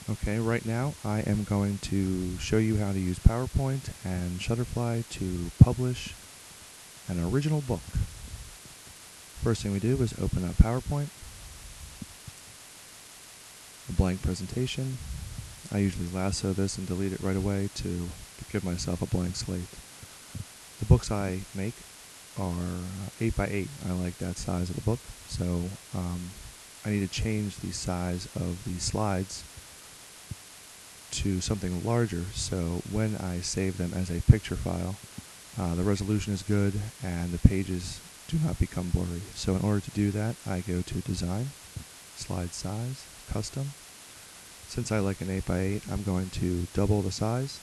Okay, right now I am going to show you how to use PowerPoint and Shutterfly to publish an original book. First thing we do is open up PowerPoint, a blank presentation. I usually lasso this and delete it right away to give myself a blank slate. The books I make are 8 by 8. I like that size of the book, so I need to change the size of the slides to something larger, so when I save them as a picture file, the resolution is good and the pages do not become blurry. So in order to do that, I go to Design, Slide Size, Custom. Since I like an 8 by 8, I'm going to double the size.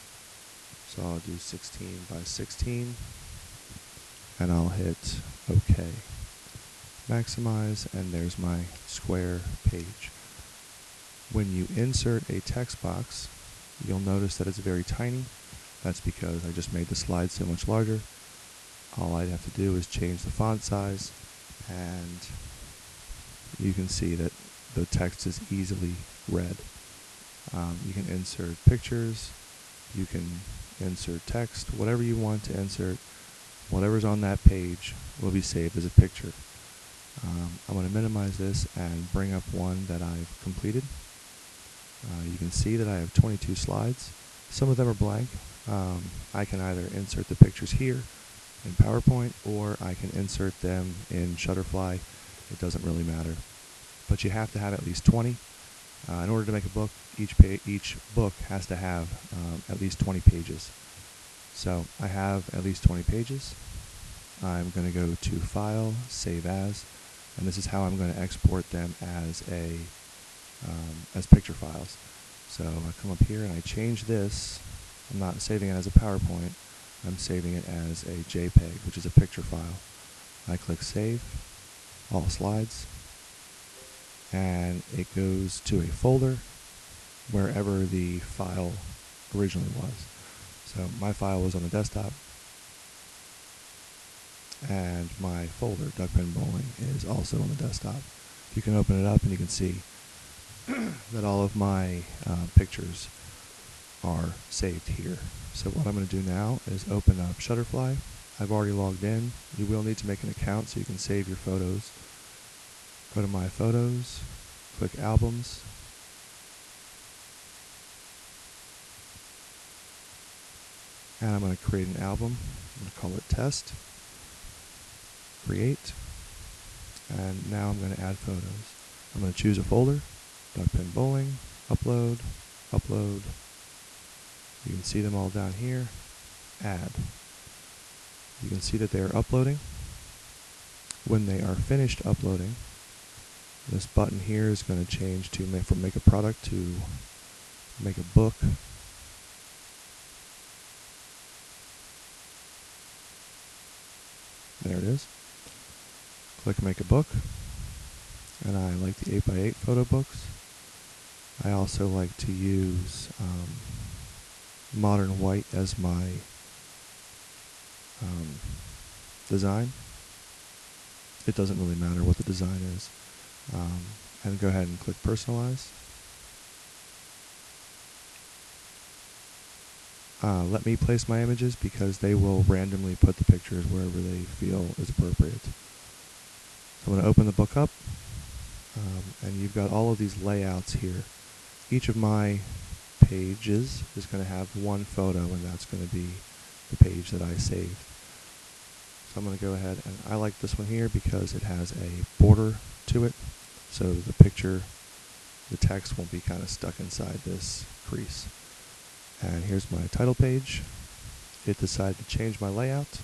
So I'll do 16 by 16, and I'll hit OK. Maximize, and there's my square page. When you insert a text box, you'll notice that it's very tiny. That's because I just made the slide so much larger. All I'd have to do is change the font size, and you can see that the text is easily read. You can insert pictures, you can insert text, whatever you want to insert, whatever's on that page will be saved as a picture. I'm going to minimize this and bring up one that I've completed. You can see that I have 22 slides. Some of them are blank. I can either insert the pictures here in PowerPoint, or I can insert them in Shutterfly. It doesn't really matter. But you have to have at least 20. In order to make a book, each book has to have at least 20 pages. So I have at least 20 pages. I'm going to go to File, Save As, and this is how I'm going to export them as picture files. So I come up here and I change this. I'm not saving it as a PowerPoint. I'm saving it as a JPEG, which is a picture file. I click Save, All Slides, and it goes to a folder wherever the file originally was. So my file was on the desktop, and my folder, Duck Pen Bowling, is also on the desktop. You can open it up and you can see that all of my pictures are saved here. So what I'm going to do now is open up Shutterfly. I've already logged in. You will need to make an account so you can save your photos. Go to My Photos, click Albums, and I'm going to create an album. I'm going to call it Test, Create, and now I'm going to add photos. I'm going to choose a folder, Duck Pen Bowling, Upload, Upload. You can see them all down here. Add. You can see that they are uploading. When they are finished uploading, this button here is going to change to from Make a Product to Make a Book. There it is. Click Make a Book. And I like the 8 by 8 photo books. I also like to use Modern White as my design. It doesn't really matter what the design is. And go ahead and click Personalize. Let me place my images because they will randomly put the pictures wherever they feel is appropriate. So I'm going to open the book up, and you've got all of these layouts here. Each of my pages is going to have one photo, and that's going to be the page that I saved. So I'm going to go ahead, and I like this one here because it has a border to it, so the picture, the text won't be kind of stuck inside this crease. And here's my title page. It decided to change my layout,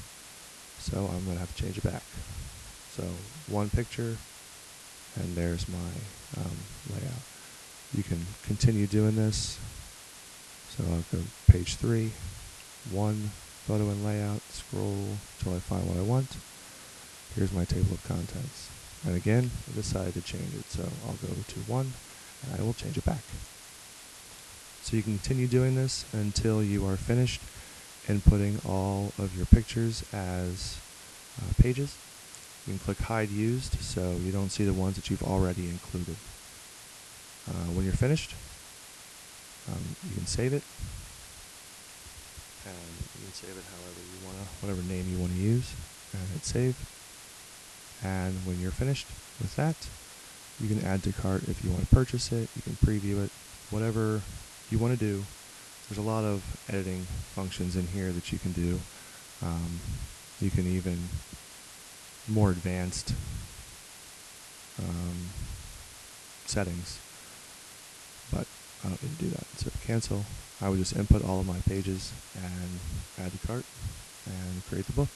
so I'm going to have to change it back. So one picture, and there's my layout. You can continue doing this. So I'll go page 3, one photo and layout, scroll till I find what I want. Here's my table of contents. And again, I decided to change it, so I'll go to 1, and I will change it back. So you can continue doing this until you are finished inputting all of your pictures as pages. You can click Hide Used so you don't see the ones that you've already included. When you're finished, You can save it, and you can save it however you want to, whatever name you want to use, and hit save. And when you're finished with that, you can add to cart if you want to purchase it. You can preview it, whatever you want to do. There's a lot of editing functions in here that you can do. You can even more advanced settings, but I don't need to do that. So cancel. I would just input all of my pages and add to cart and create the book.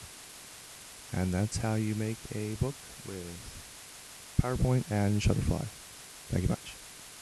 And that's how you make a book with PowerPoint and Shutterfly. Thank you much.